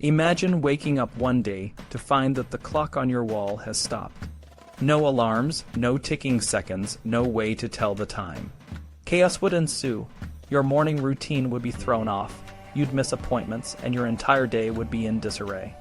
Imagine waking up one day to find that the clock on your wall has stopped. No alarms, no ticking seconds, no way to tell the time. Chaos would ensue. Your morning routine would be thrown off, you'd miss appointments, and your entire day would be in disarray.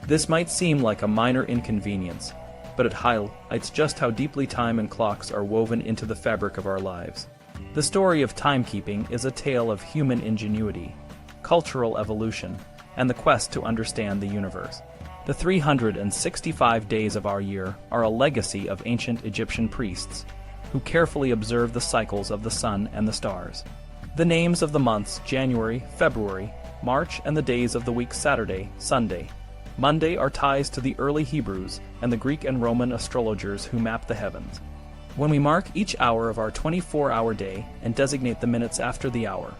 This might seem like a minor inconvenience, but it highlights just how deeply time and clocks are woven into the fabric of our lives. The story of timekeeping is a tale of human ingenuity, cultural evolution, and the quest to understand the universe. The 365 days of our year are a legacy of ancient Egyptian priests, who carefully observe the cycles of the sun and the stars. The names of the months January, February, March, and the days of the week Saturday, Sunday, Monday are ties to the early Hebrews and the Greek and Roman astrologers who map the heavens. When we mark each hour of our 24-hour day and designate the minutes after the hour,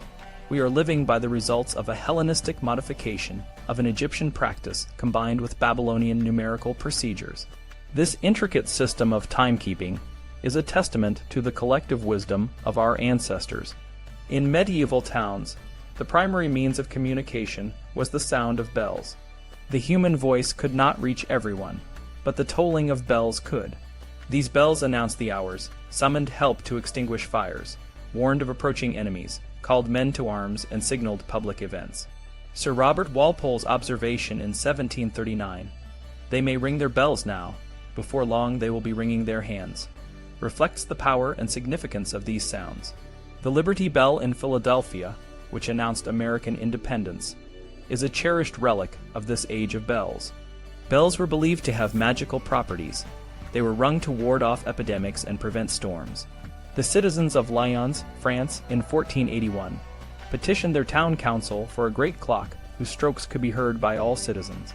we are living by the results of a Hellenistic modification of an Egyptian practice combined with Babylonian numerical procedures. This intricate system of timekeeping is a testament to the collective wisdom of our ancestors. In medieval towns, the primary means of communication was the sound of bells. The human voice could not reach everyone, but the tolling of bells could. These bells announced the hours, summoned help to extinguish fires, warned of approaching enemies, called men to arms, and signaled public events. Sir Robert Walpole's observation in 1739, "They may ring their bells now, before long they will be ringing their hands," reflects the power and significance of these sounds. The Liberty Bell in Philadelphia, which announced American independence, is a cherished relic of this age of bells. Bells were believed to have magical properties. They were rung to ward off epidemics and prevent storms. The citizens of Lyons, France, in 1481, petitioned their town council for a great clock whose strokes could be heard by all citizens.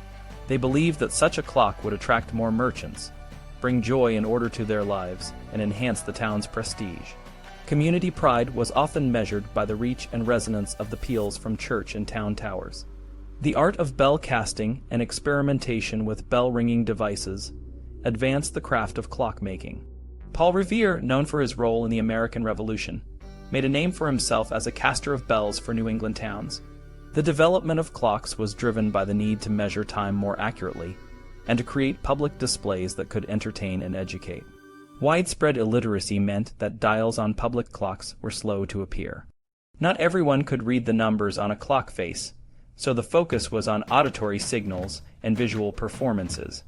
They believed that such a clock would attract more merchants, bring joy and order to their lives, and enhance the town's prestige. Community pride was often measured by the reach and resonance of the peals from church and town towers. The art of bell casting and experimentation with bell-ringing devices advanced the craft of clockmaking. Paul Revere, known for his role in the American Revolution, made a name for himself as a caster of bells for New England towns. The development of clocks was driven by the need to measure time more accurately and to create public displays that could entertain and educate. Widespread illiteracy meant that dials on public clocks were slow to appear. Not everyone could read the numbers on a clock face, so the focus was on auditory signals and visual performances.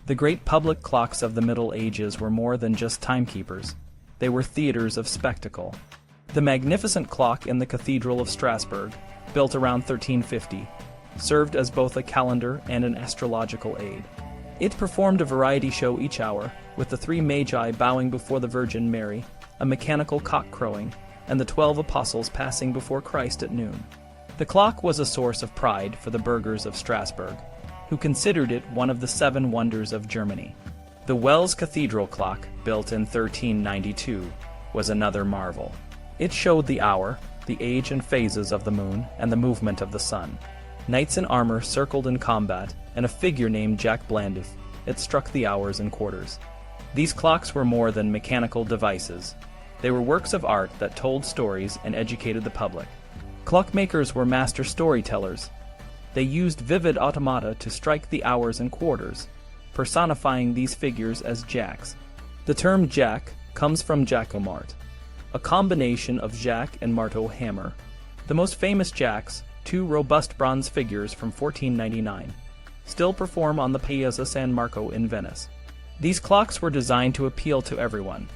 The great public clocks of the Middle Ages were more than just timekeepers. They were theaters of spectacle. The magnificent clock in the Cathedral of Strasbourg, built around 1350, served as both a calendar and an astrological aid. It performed a variety show each hour, with the 3 magi bowing before the Virgin Mary, a mechanical cock crowing, and the 12 apostles passing before Christ at noon. The clock was a source of pride for the burghers of Strasbourg, who considered it one of the 7 wonders of Germany. The Wells Cathedral clock, built in 1392, was another marvel. It showed the hour, the age and phases of the moon, and the movement of the sun. Knights in armor circled in combat, and a figure named Jack Blandif. It struck the hours and quarters. These clocks were more than mechanical devices. They were works of art that told stories and educated the public. Clockmakers were master storytellers. They used vivid automata to strike the hours and quarters, personifying these figures as jacks. The term jack comes from jacquemart, a combination of jack and marteau hammer. The most famous jacks, 2 robust bronze figures from 1499, still perform on the Piazza San Marco in Venice. These clocks were designed to appeal to everyone,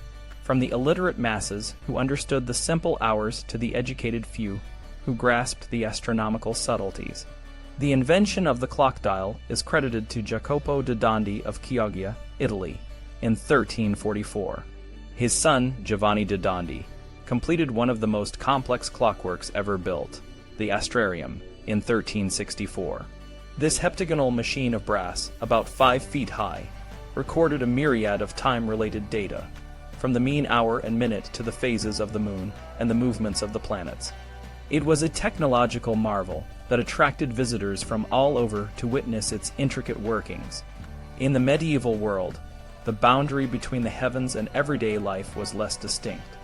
from the illiterate masses who understood the simple hours to the educated few who grasped the astronomical subtleties. The invention of the clock dial is credited to Jacopo da Dondi of Chioggia, Italy, in 1344. His son, Giovanni da Dondi, completed one of the most complex clockworks ever built, the astrarium, in 1364. This heptagonal machine of brass, about 5 feet high, recorded a myriad of time-related data, from the mean hour and minute to the phases of the moon and the movements of the planets. It was a technological marvel that attracted visitors from all over to witness its intricate workings. In the medieval world, the boundary between the heavens and everyday life was less distinct.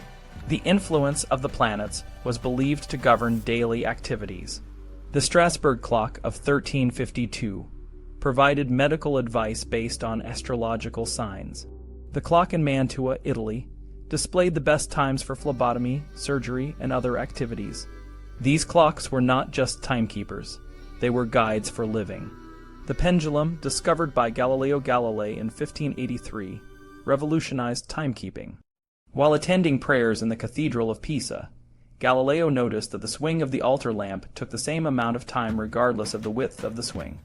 The influence of the planets was believed to govern daily activities. The Strasbourg clock of 1352 provided medical advice based on astrological signs. The clock in Mantua, Italy, displayed the best times for phlebotomy, surgery, and other activities. These clocks were not just timekeepers, they were guides for living. The pendulum, discovered by Galileo Galilei in 1583, revolutionized timekeeping. While attending prayers in the Cathedral of Pisa, Galileo noticed that the swing of the altar lamp took the same amount of time regardless of the width of the swing.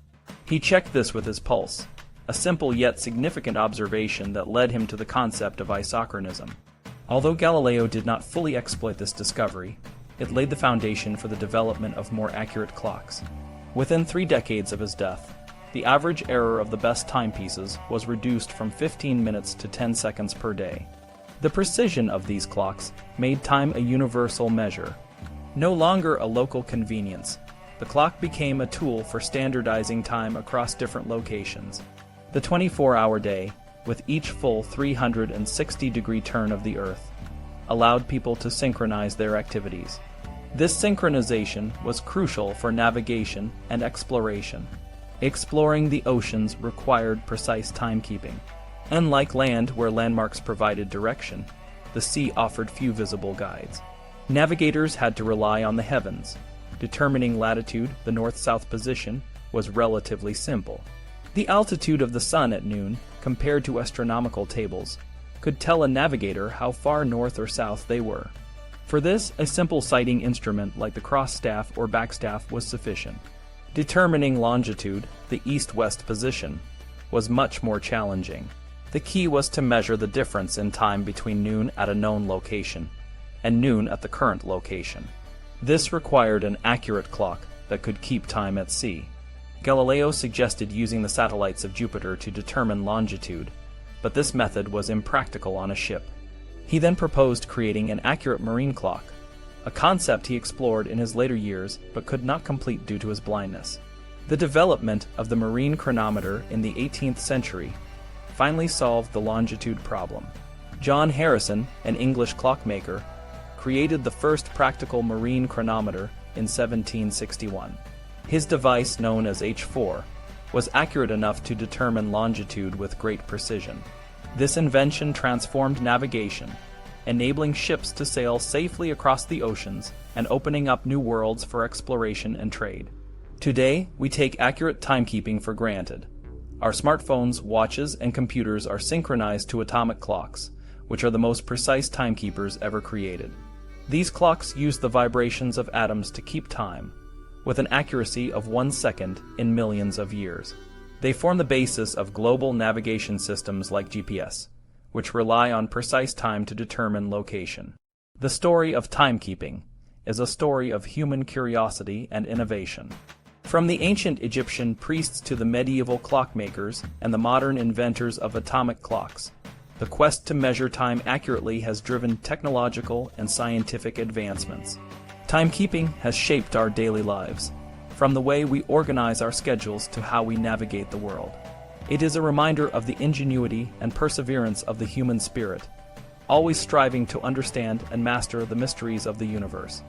He checked this with his pulse, a simple yet significant observation that led him to the concept of isochronism. Although Galileo did not fully exploit this discovery, it laid the foundation for the development of more accurate clocks. Within 3 decades of his death, the average error of the best timepieces was reduced from 15 minutes to 10 seconds per day. The precision of these clocks made time a universal measure. No longer a local convenience, the clock became a tool for standardizing time across different locations. The 24-hour day, with each full 360-degree turn of the Earth, allowed people to synchronize their activities. This synchronization was crucial for navigation and exploration. Exploring the oceans required precise timekeeping. Unlike land, where landmarks provided direction, the sea offered few visible guides. Navigators had to rely on the heavens. Determining latitude, the north-south position, was relatively simple. The altitude of the sun at noon, compared to astronomical tables, could tell a navigator how far north or south they were. For this, a simple sighting instrument like the cross staff or backstaff was sufficient. Determining longitude, the east-west position, was much more challenging. The key was to measure the difference in time between noon at a known location and noon at the current location. This required an accurate clock that could keep time at sea. Galileo suggested using the satellites of Jupiter to determine longitude, but this method was impractical on a ship. He then proposed creating an accurate marine clock, a concept he explored in his later years but could not complete due to his blindness. The development of the marine chronometer in the 18th century finally solved the longitude problem. John Harrison, an English clockmaker, created the first practical marine chronometer in 1761. His device, known as H4, was accurate enough to determine longitude with great precision. This invention transformed navigation, enabling ships to sail safely across the oceans and opening up new worlds for exploration and trade. Today, we take accurate timekeeping for granted. Our smartphones, watches, and computers are synchronized to atomic clocks, which are the most precise timekeepers ever created. These clocks use the vibrations of atoms to keep time, with an accuracy of 1 second in millions of years. They form the basis of global navigation systems like GPS, which rely on precise time to determine location. The story of timekeeping is a story of human curiosity and innovation. From the ancient Egyptian priests to the medieval clockmakers and the modern inventors of atomic clocks, the quest to measure time accurately has driven technological and scientific advancements. Timekeeping has shaped our daily lives, from the way we organize our schedules to how we navigate the world. It is a reminder of the ingenuity and perseverance of the human spirit, always striving to understand and master the mysteries of the universe.